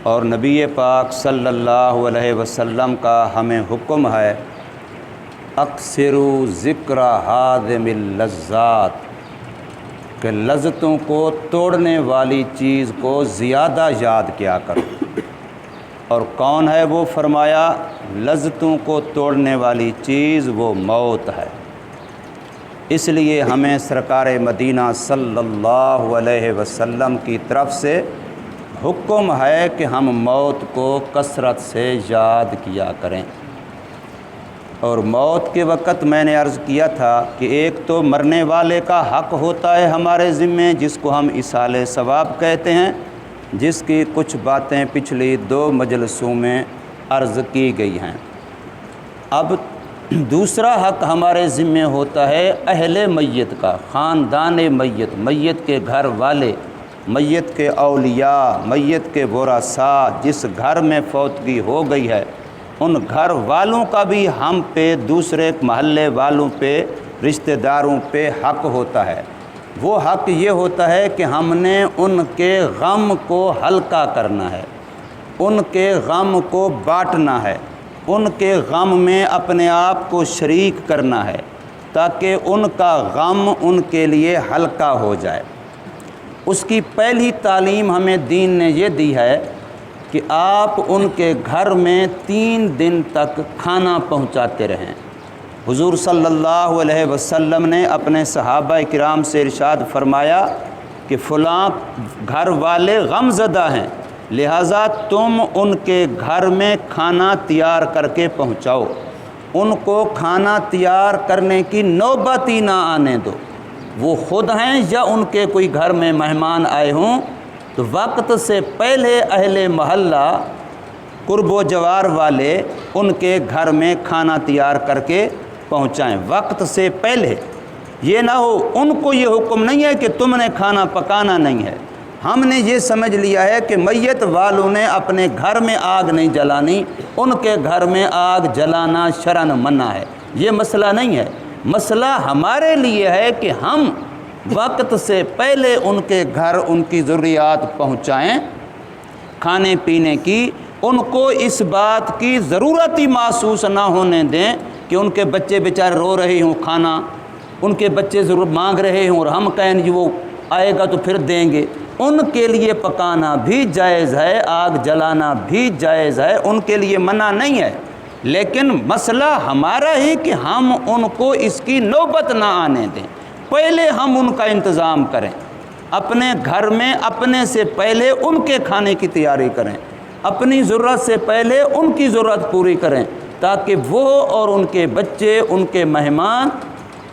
اور نبی پاک صلی اللہ علیہ وسلم کا ہمیں حکم ہے اکثروا ذکر ہاضم اللذات کہ لذتوں کو توڑنے والی چیز کو زیادہ یاد کیا کرو۔ اور کون ہے وہ؟ فرمایا لذتوں کو توڑنے والی چیز وہ موت ہے۔ اس لیے ہمیں سرکار مدینہ صلی اللہ علیہ وسلم کی طرف سے حکم ہے کہ ہم موت کو کثرت سے یاد کیا کریں۔ اور موت کے وقت میں نے عرض کیا تھا کہ ایک تو مرنے والے کا حق ہوتا ہے ہمارے ذمے، جس کو ہم ایصال ثواب کہتے ہیں، جس کی کچھ باتیں پچھلی 2 مجلسوں میں عرض کی گئی ہیں۔ اب دوسرا حق ہمارے ذمے ہوتا ہے اہل میت کا، خاندان میت، میت کے گھر والے، میت کے اولیاء، میت کے ورثاء، جس گھر میں فوتگی ہو گئی ہے ان گھر والوں کا بھی ہم پہ، دوسرے محلے والوں پہ، رشتہ داروں پہ حق ہوتا ہے۔ وہ حق یہ ہوتا ہے کہ ہم نے ان کے غم کو ہلکا کرنا ہے، ان کے غم کو بانٹنا ہے، ان کے غم میں اپنے آپ کو شریک کرنا ہے تاکہ ان کا غم ان کے لیے ہلکا ہو جائے۔ اس کی پہلی تعلیم ہمیں دین نے یہ دی ہے کہ آپ ان کے گھر میں 3 دن تک کھانا پہنچاتے رہیں۔ حضور صلی اللہ علیہ وسلم نے اپنے صحابہ کرام سے ارشاد فرمایا کہ فلاں گھر والے غم زدہ ہیں، لہٰذا تم ان کے گھر میں کھانا تیار کر کے پہنچاؤ، ان کو کھانا تیار کرنے کی نوبت ہی نہ آنے دو۔ وہ خود ہیں یا ان کے کوئی گھر میں مہمان آئے ہوں تو وقت سے پہلے اہل محلہ، قرب و جوار والے ان کے گھر میں کھانا تیار کر کے پہنچائیں، وقت سے پہلے۔ یہ نہ ہو ان کو یہ حکم نہیں ہے کہ تم نے کھانا پکانا نہیں ہے، ہم نے یہ سمجھ لیا ہے کہ میت والوں نے اپنے گھر میں آگ نہیں جلانی، ان کے گھر میں آگ جلانا شرعاً منع ہے۔ یہ مسئلہ نہیں ہے، مسئلہ ہمارے لیے ہے کہ ہم وقت سے پہلے ان کے گھر ان کی ضروریات پہنچائیں، کھانے پینے کی، ان کو اس بات کی ضرورت ہی محسوس نہ ہونے دیں کہ ان کے بچے بیچارے رو رہے ہوں کھانا، ان کے بچے ضرور مانگ رہے ہوں اور ہم کہیں کہ وہ آئے گا تو پھر دیں گے۔ ان کے لیے پکانا بھی جائز ہے، آگ جلانا بھی جائز ہے، ان کے لیے منع نہیں ہے، لیکن مسئلہ ہمارا ہی کہ ہم ان کو اس کی نوبت نہ آنے دیں، پہلے ہم ان کا انتظام کریں، اپنے گھر میں اپنے سے پہلے ان کے کھانے کی تیاری کریں، اپنی ضرورت سے پہلے ان کی ضرورت پوری کریں تاکہ وہ اور ان کے بچے، ان کے مہمان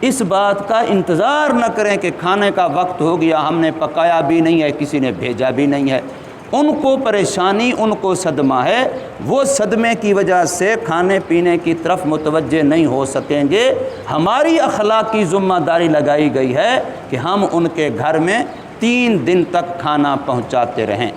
اس بات کا انتظار نہ کریں کہ کھانے کا وقت ہو گیا، ہم نے پکایا بھی نہیں ہے، کسی نے بھیجا بھی نہیں ہے۔ ان کو پریشانی، ان کو صدمہ ہے، وہ صدمے کی وجہ سے کھانے پینے کی طرف متوجہ نہیں ہو سکیں گے۔ ہماری اخلاقی ذمہ داری لگائی گئی ہے کہ ہم ان کے گھر میں 3 دن تک کھانا پہنچاتے رہیں۔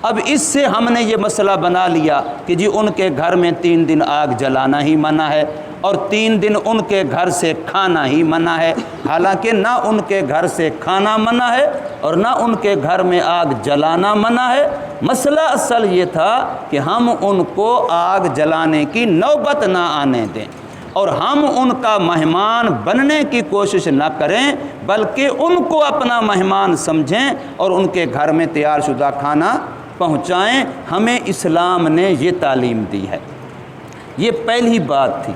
اب اس سے ہم نے یہ مسئلہ بنا لیا کہ جی ان کے گھر میں 3 دن آگ جلانا ہی منع ہے اور 3 دن ان کے گھر سے کھانا ہی منع ہے، حالانکہ نہ ان کے گھر سے کھانا منع ہے اور نہ ان کے گھر میں آگ جلانا منع ہے۔ مسئلہ اصل یہ تھا کہ ہم ان کو آگ جلانے کی نوبت نہ آنے دیں اور ہم ان کا مہمان بننے کی کوشش نہ کریں، بلکہ ان کو اپنا مہمان سمجھیں اور ان کے گھر میں تیار شدہ کھانا پہنچائیں۔ ہمیں اسلام نے یہ تعلیم دی ہے۔ یہ پہلی بات تھی۔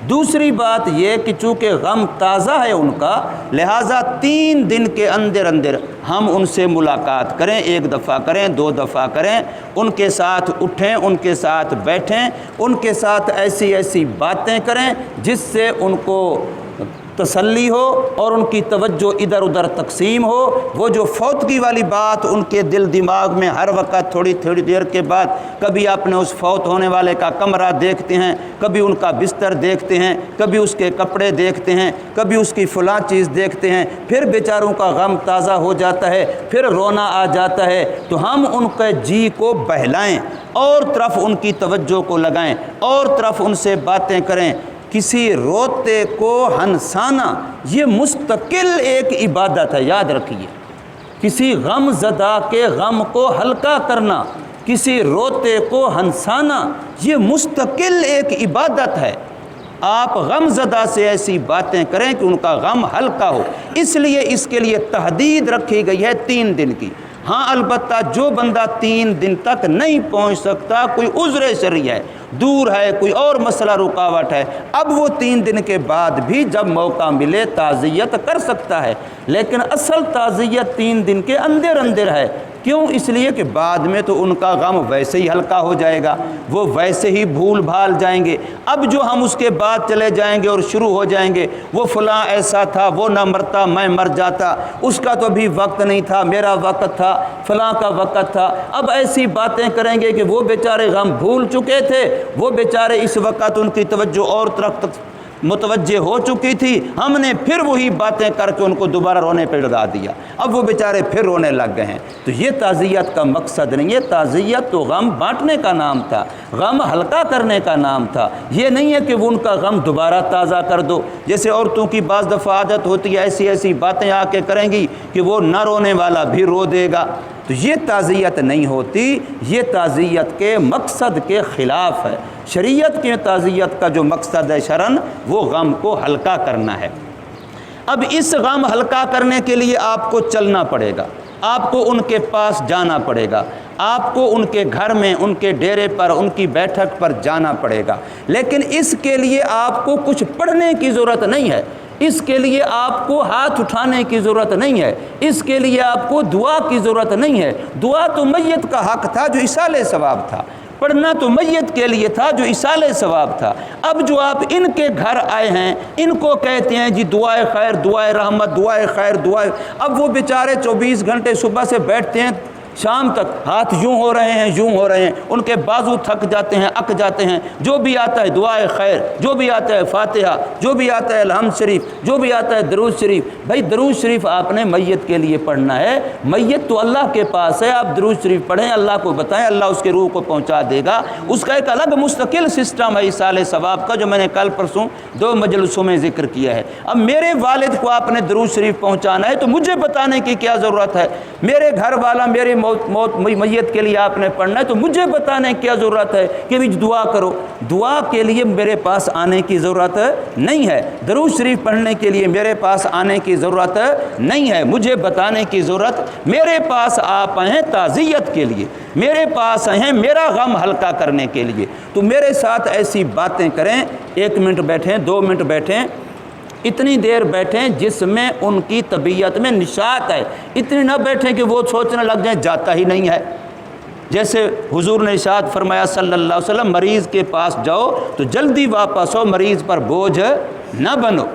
دوسری بات یہ کہ چونکہ غم تازہ ہے ان کا، لہٰذا 3 دن کے اندر اندر ہم ان سے ملاقات کریں، 1 دفعہ کریں، 2 دفعہ کریں، ان کے ساتھ اٹھیں، ان کے ساتھ بیٹھیں، ان کے ساتھ ایسی ایسی باتیں کریں جس سے ان کو تسلی ہو اور ان کی توجہ ادھر ادھر تقسیم ہو۔ وہ جو فوتگی والی بات ان کے دل دماغ میں ہر وقت تھوڑی تھوڑی دیر کے بعد کبھی آپ نے اس فوت ہونے والے کا کمرہ دیکھتے ہیں، کبھی ان کا بستر دیکھتے ہیں، کبھی اس کے کپڑے دیکھتے ہیں، کبھی اس کی فلاں چیز دیکھتے ہیں، پھر بیچاروں کا غم تازہ ہو جاتا ہے، پھر رونا آ جاتا ہے، تو ہم ان کے جی کو بہلائیں اور طرف ان کی توجہ کو لگائیں اور طرف ان سے باتیں کریں۔ کسی روتے کو ہنسانا یہ مستقل ایک عبادت ہے، یاد رکھیے۔ کسی غم زدہ کے غم کو ہلکا کرنا کسی روتے کو ہنسانا یہ مستقل ایک عبادت ہے۔ آپ غم زدہ سے ایسی باتیں کریں کہ ان کا غم ہلکا ہو، اس لیے اس کے لیے تحدید رکھی گئی ہے 3 دن کی۔ ہاں البتہ جو بندہ 3 دن تک نہیں پہنچ سکتا، کوئی عذر شرعی ہے، دور ہے، کوئی اور مسئلہ رکاوٹ ہے، اب وہ 3 دن کے بعد بھی جب موقع ملے تعزیت کر سکتا ہے، لیکن اصل تعزیت 3 دن کے اندر اندر ہے۔ کیوں؟ اس لیے کہ بعد میں تو ان کا غم ویسے ہی ہلکا ہو جائے گا، وہ ویسے ہی بھول بھال جائیں گے۔ اب جو ہم اس کے بعد چلے جائیں گے اور شروع ہو جائیں گے، وہ فلاں ایسا تھا، وہ نہ مرتا میں مر جاتا، اس کا تو ابھی وقت نہیں تھا، میرا وقت تھا، فلاں کا وقت تھا، اب ایسی باتیں کریں گے کہ وہ بیچارے غم بھول چکے تھے، وہ بیچارے اس وقت ان کی توجہ اور طرف متوجہ ہو چکی تھی، ہم نے پھر وہی باتیں کر کے ان کو دوبارہ رونے پہ لگا دیا، اب وہ بیچارے پھر رونے لگ گئے ہیں۔ تو یہ تعزیت کا مقصد نہیں ہے، تعزیت تو غم بانٹنے کا نام تھا، غم ہلکا کرنے کا نام تھا، یہ نہیں ہے کہ وہ ان کا غم دوبارہ تازہ کر دو۔ جیسے عورتوں کی بعض دفعہ عادت ہوتی ہے، ایسی ایسی باتیں آ کے کریں گی کہ وہ نہ رونے والا بھی رو دے گا، تو یہ تعزیت نہیں ہوتی، یہ تعزیت کے مقصد کے خلاف ہے۔ شریعت کی تعزیت کا جو مقصد ہے شرعاً، وہ غم کو ہلکا کرنا ہے۔ اب اس غم ہلکا کرنے کے لیے آپ کو چلنا پڑے گا، آپ کو ان کے پاس جانا پڑے گا، آپ کو ان کے گھر میں، ان کے ڈیرے پر، ان کی بیٹھک پر جانا پڑے گا، لیکن اس کے لیے آپ کو کچھ پڑھنے کی ضرورت نہیں ہے، اس کے لیے آپ کو ہاتھ اٹھانے کی ضرورت نہیں ہے، اس کے لیے آپ کو دعا کی ضرورت نہیں ہے۔ دعا تو میت کا حق تھا جو ایصال ثواب تھا، پڑھنا تو میت کے لیے تھا جو ایصال ثواب تھا۔ اب جو آپ ان کے گھر آئے ہیں، ان کو کہتے ہیں جی دعائے خیر، دعائے رحمت، دعائے خیر، دعائے، اب وہ بیچارے 24 گھنٹے صبح سے بیٹھتے ہیں، شام تک ہاتھ یوں ہو رہے ہیں، یوں ہو رہے ہیں، ان کے بازو تھک جاتے ہیں، اک جاتے ہیں، جو بھی آتا ہے دعائے خیر، جو بھی آتا ہے فاتحہ، جو بھی آتا ہے الحمد شریف، جو بھی آتا ہے درود شریف۔ بھائی درود شریف آپ نے میت کے لیے پڑھنا ہے، میت تو اللہ کے پاس ہے، آپ درود شریف پڑھیں، اللہ کو بتائیں، اللہ اس کے روح کو پہنچا دے گا۔ اس کا ایک الگ مستقل سسٹم ہے ایصال ثواب کا، جو میں نے کل پرسوں 2 مجلسوں میں ذکر کیا ہے۔ اب میرے والد کو آپ نے درود شریف پہنچانا ہے تو مجھے بتانے کی کیا ضرورت ہے؟ میرے گھر والا میرے میت کے لیے آپ نے پڑھنا ہے تو مجھے بتانے کی کیا ضرورت ہے کہ بھی دعا کرو؟ دعا کے لیے میرے پاس آنے کی ضرورت نہیں ہے، درود شریف پڑھنے کے لیے میرے پاس آنے کی ضرورت نہیں ہے، مجھے بتانے کی ضرورت، میرے پاس آپ ہیں تعزیت کے لیے، میرے پاس ہیں میرا غم ہلکا کرنے کے لیے، تو میرے ساتھ ایسی باتیں کریں، 1 منٹ بیٹھیں، 2 منٹ بیٹھیں، اتنی دیر بیٹھیں جس میں ان کی طبیعت میں نشاط ہے، اتنی نہ بیٹھیں کہ وہ سوچنے لگ جائیں جاتا ہی نہیں ہے۔ جیسے حضور نے ارشاد فرمایا صلی اللہ علیہ وسلم، مریض کے پاس جاؤ تو جلدی واپس ہو، مریض پر بوجھ نہ بنو۔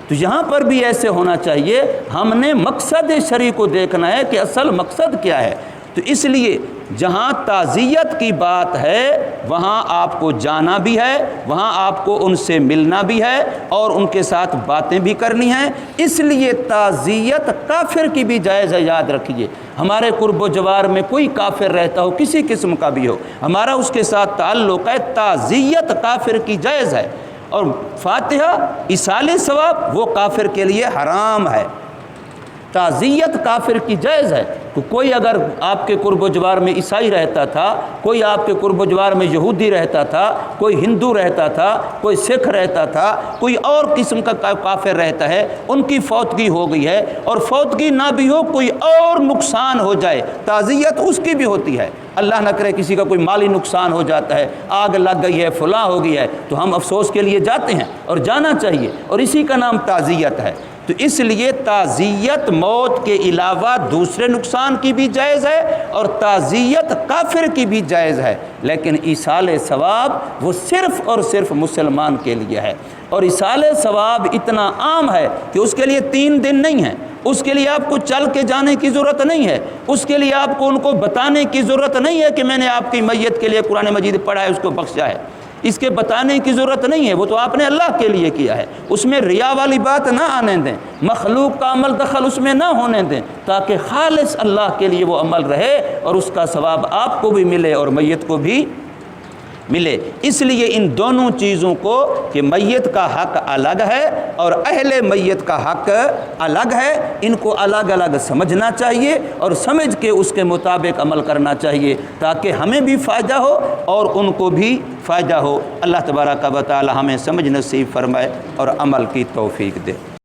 تو یہاں پر بھی ایسے ہونا چاہیے، ہم نے مقصد شرعی کو دیکھنا ہے کہ اصل مقصد کیا ہے۔ تو اس لیے جہاں تعزیت کی بات ہے وہاں آپ کو جانا بھی ہے، وہاں آپ کو ان سے ملنا بھی ہے اور ان کے ساتھ باتیں بھی کرنی ہیں۔ اس لیے تعزیت کافر کی بھی جائز ہے، یاد رکھیے، ہمارے قرب و جوار میں کوئی کافر رہتا ہو، کسی قسم کا بھی ہو، ہمارا اس کے ساتھ تعلق ہے، تعزیت کافر کی جائز ہے، اور فاتحہ ایصال ثواب وہ کافر کے لیے حرام ہے۔ تعزیت کافر کی جائز ہے، کوئی اگر آپ کے قرب و جوار میں عیسائی رہتا تھا، کوئی آپ کے قرب و جوار میں یہودی رہتا تھا، کوئی ہندو رہتا تھا، کوئی سکھ رہتا تھا، کوئی اور قسم کا کافر رہتا ہے، ان کی فوتگی ہو گئی ہے، اور فوتگی نہ بھی ہو، کوئی اور نقصان ہو جائے، تعزیت اس کی بھی ہوتی ہے، اللہ نہ کرے کسی کا کوئی مالی نقصان ہو جاتا ہے، آگ لگ گئی ہے، فلاں ہو گئی ہے، تو ہم افسوس کے لیے جاتے ہیں اور جانا چاہیے، اور اسی کا نام تعزیت ہے۔ تو اس لیے تعزیت موت کے علاوہ دوسرے نقصان کی بھی جائز ہے اور تعزیت کافر کی بھی جائز ہے، لیکن ایصال ثواب وہ صرف اور صرف مسلمان کے لیے ہے، اور ایصال ثواب اتنا عام ہے کہ اس کے لیے 3 دن نہیں ہے، اس کے لیے آپ کو چل کے جانے کی ضرورت نہیں ہے، اس کے لیے آپ کو ان کو بتانے کی ضرورت نہیں ہے کہ میں نے آپ کی میت کے لیے قرآن مجید پڑھا ہے، اس کو بخشا ہے، اس کے بتانے کی ضرورت نہیں ہے، وہ تو آپ نے اللہ کے لیے کیا ہے، اس میں ریا والی بات نہ آنے دیں، مخلوق کا عمل دخل اس میں نہ ہونے دیں، تاکہ خالص اللہ کے لیے وہ عمل رہے اور اس کا ثواب آپ کو بھی ملے اور میت کو بھی ملے۔ اس لیے ان دونوں چیزوں کو کہ میت کا حق الگ ہے اور اہل میت کا حق الگ ہے، ان کو الگ الگ سمجھنا چاہیے اور سمجھ کے اس کے مطابق عمل کرنا چاہیے تاکہ ہمیں بھی فائدہ ہو اور ان کو بھی فائدہ ہو۔ اللہ تبارک و تعالی ہمیں سمجھ نصیب فرمائے اور عمل کی توفیق دے۔